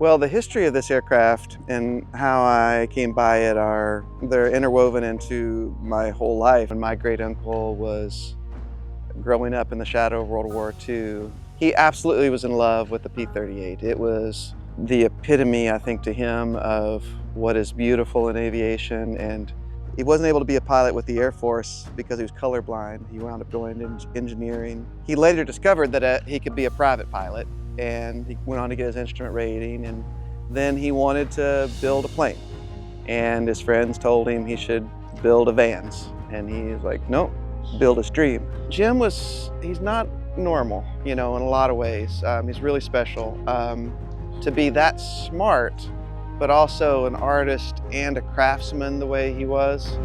Well, the history of this aircraft and how I came by it they're interwoven into my whole life. And my great uncle was growing up in the shadow of World War II. He absolutely was in love with the P-38. It was the epitome, I think, to him of what is beautiful in aviation. And he wasn't able to be a pilot with the Air Force because he was colorblind. He wound up going into engineering. He later discovered that he could be a private pilot, and he went on to get his instrument rating, and then he wanted to build a plane. And his friends told him he should build a Vans, and he's like, nope, build his dream. Jim he's not normal, in a lot of ways. He's really special. To be that smart, but also an artist and a craftsman the way he was.